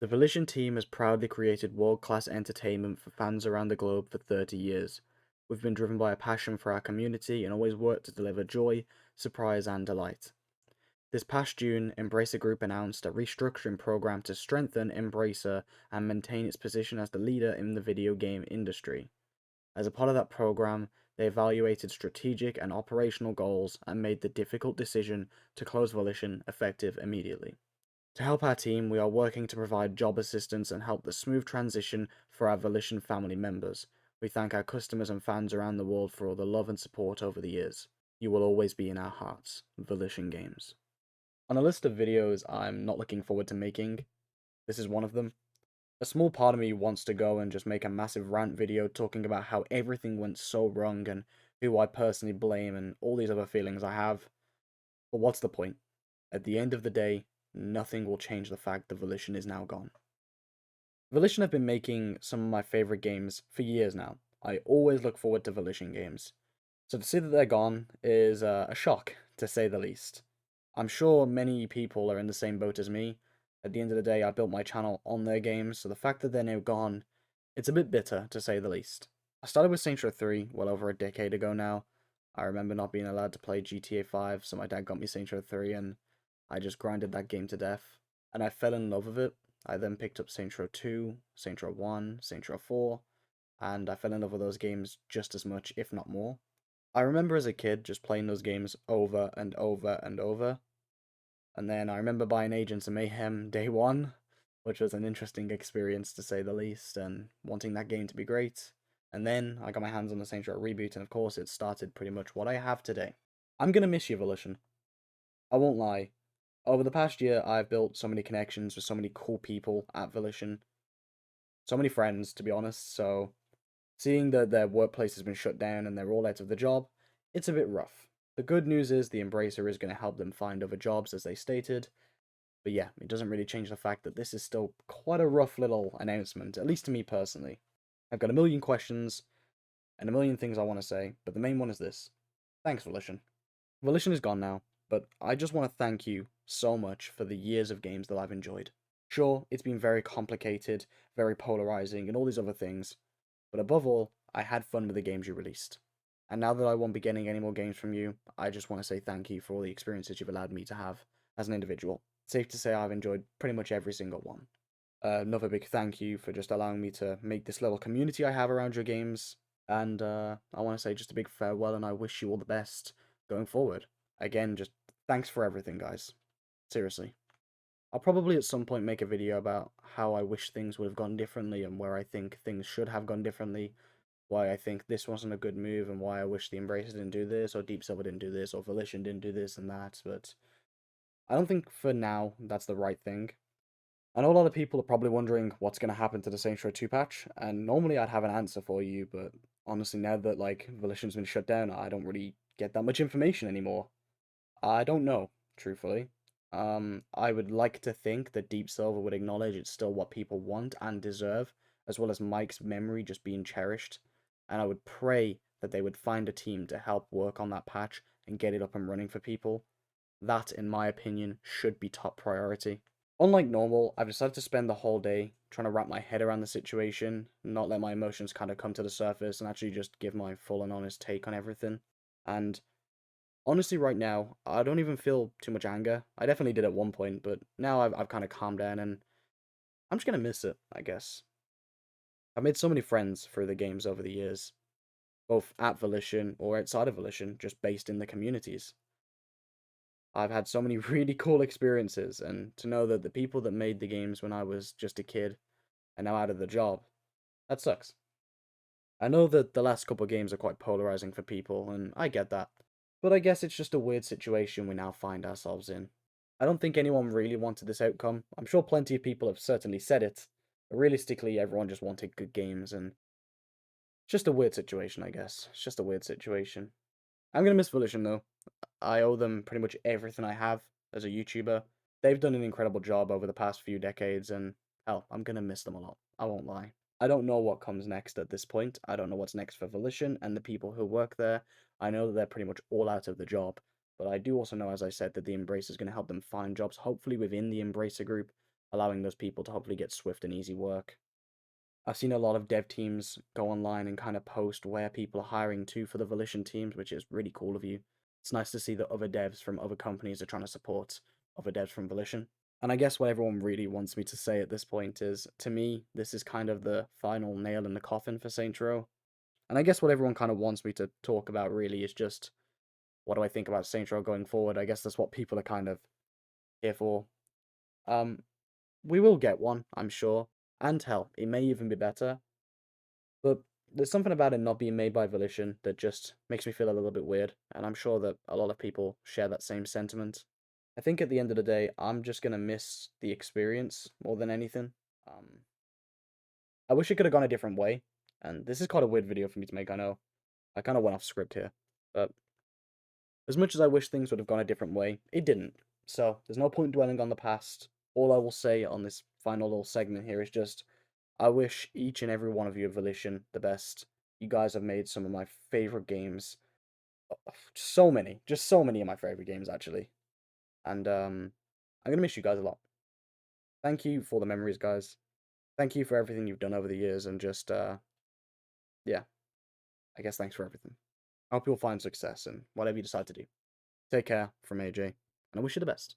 The Volition team has proudly created world-class entertainment for fans around the globe for 30 years. We've been driven by a passion for our community and always worked to deliver joy, surprise, and delight. This past June, Embracer Group announced a restructuring program to strengthen Embracer and maintain its position as the leader in the video game industry. As a part of that program, they evaluated strategic and operational goals and made the difficult decision to close Volition effective immediately. To help our team, we are working to provide job assistance and help the smooth transition for our Volition family members. We thank our customers and fans around the world for all the love and support over the years. You will always be in our hearts. Volition Games. On a list of videos I'm not looking forward to making, this is one of them. A small part of me wants to go and just make a massive rant video talking about how everything went so wrong and who I personally blame and all these other feelings I have. But what's the point? At the end of the day, nothing will change the fact that Volition is now gone. Volition have been making some of my favourite games for years now. I always look forward to Volition games. So to see that they're gone is a shock, to say the least. I'm sure many people are in the same boat as me. At the end of the day, I built my channel on their games, so the fact that they're now gone, it's a bit bitter, to say the least. I started with Saints Row 3 well over a decade ago now. I remember not being allowed to play GTA 5, so my dad got me Saints Row 3, and I just grinded that game to death. And I fell in love with it. I then picked up Saints Row 2, Saints Row 1, Saints Row 4, and I fell in love with those games just as much, if not more. I remember as a kid just playing those games over and over and over. And then I remember buying Agents of Mayhem day one, which was an interesting experience to say the least, and wanting that game to be great. And then I got my hands on the Saints Row reboot, and of course it started pretty much what I have today. I'm gonna miss you, Volition. I won't lie. Over the past year, I've built so many connections with so many cool people at Volition. So many friends, to be honest, so seeing that their workplace has been shut down and they're all out of the job, it's a bit rough. The good news is the Embracer is going to help them find other jobs, as they stated. But yeah, it doesn't really change the fact that this is still quite a rough little announcement, at least to me personally. I've got a million questions and a million things I want to say, but the main one is this. Thanks, Volition. Volition is gone now, but I just want to thank you so much for the years of games that I've enjoyed. Sure, it's been very complicated, very polarizing, and all these other things, but above all, I had fun with the games you released. And now that I won't be getting any more games from you, I just want to say thank you for all the experiences you've allowed me to have as an individual. It's safe to say I've enjoyed pretty much every single one. Another big thank you for just allowing me to make this little community I have around your games. And I want to say just a big farewell, and I wish you all the best going forward. Again, just thanks for everything, guys. Seriously. I'll probably at some point make a video about how I wish things would have gone differently and where I think things should have gone differently, why I think this wasn't a good move and why I wish the Embracer didn't do this, or Deep Silver didn't do this, or Volition didn't do this and that, but I don't think for now that's the right thing. I know a lot of people are probably wondering what's going to happen to the Saints Row 2 patch, and normally I'd have an answer for you, but honestly now that like Volition's been shut down, I don't really get that much information anymore. I don't know, truthfully. I would like to think that Deep Silver would acknowledge it's still what people want and deserve, as well as Mike's memory just being cherished. And I would pray that they would find a team to help work on that patch and get it up and running for people. That, in my opinion, should be top priority. Unlike normal, I've decided to spend the whole day trying to wrap my head around the situation, not let my emotions kind of come to the surface, and actually just give my full and honest take on everything. And honestly, right now, I don't even feel too much anger. I definitely did at one point, but now I've kind of calmed down, and I'm just gonna miss it, I guess. I've made so many friends through the games over the years, both at Volition or outside of Volition, just based in the communities. I've had so many really cool experiences, and to know that the people that made the games when I was just a kid are now out of the job, that sucks. I know that the last couple of games are quite polarizing for people, and I get that. But I guess it's just a weird situation we now find ourselves in. I don't think anyone really wanted this outcome. I'm sure plenty of people have certainly said it, but realistically, everyone just wanted good games, and it's just a weird situation, I guess. It's just a weird situation. I'm gonna miss Volition though. I owe them pretty much everything I have as a YouTuber. They've done an incredible job over the past few decades, and hell, I'm gonna miss them a lot. I won't lie. I don't know what comes next at this point. I don't know what's next for Volition and the people who work there. I know that they're pretty much all out of the job, but I do also know, as I said, that the Embracer is going to help them find jobs, hopefully within the Embracer group, allowing those people to hopefully get swift and easy work. I've seen a lot of dev teams go online and kind of post where people are hiring to for the Volition teams, which is really cool of you. It's nice to see that other devs from other companies are trying to support other devs from Volition. And I guess what everyone really wants me to say at this point is, to me, this is kind of the final nail in the coffin for Saints Row. And I guess what everyone kind of wants me to talk about really is just, what do I think about Saints Row going forward? I guess that's what people are kind of here for. Um, we will get one, I'm sure. And hell, it may even be better. But there's something about it not being made by Volition that just makes me feel a little bit weird, and I'm sure that a lot of people share that same sentiment. I think at the end of the day, I'm just gonna miss the experience more than anything. Um, I wish it could have gone a different way, and this is quite a weird video for me to make, I know. I kind of went off script here, but as much as I wish things would have gone a different way, it didn't. So there's no point dwelling on the past. All I will say on this final little segment here is just, I wish each and every one of you of Volition the best. You guys have made some of my favorite games. So many, just so many of my favorite games actually. And I'm gonna miss you guys a lot. Thank you for the memories, guys. Thank you for everything you've done over the years, and just yeah, I guess thanks for everything. I hope you'll find success in whatever you decide to do. Take care from AJ, and I wish you the best.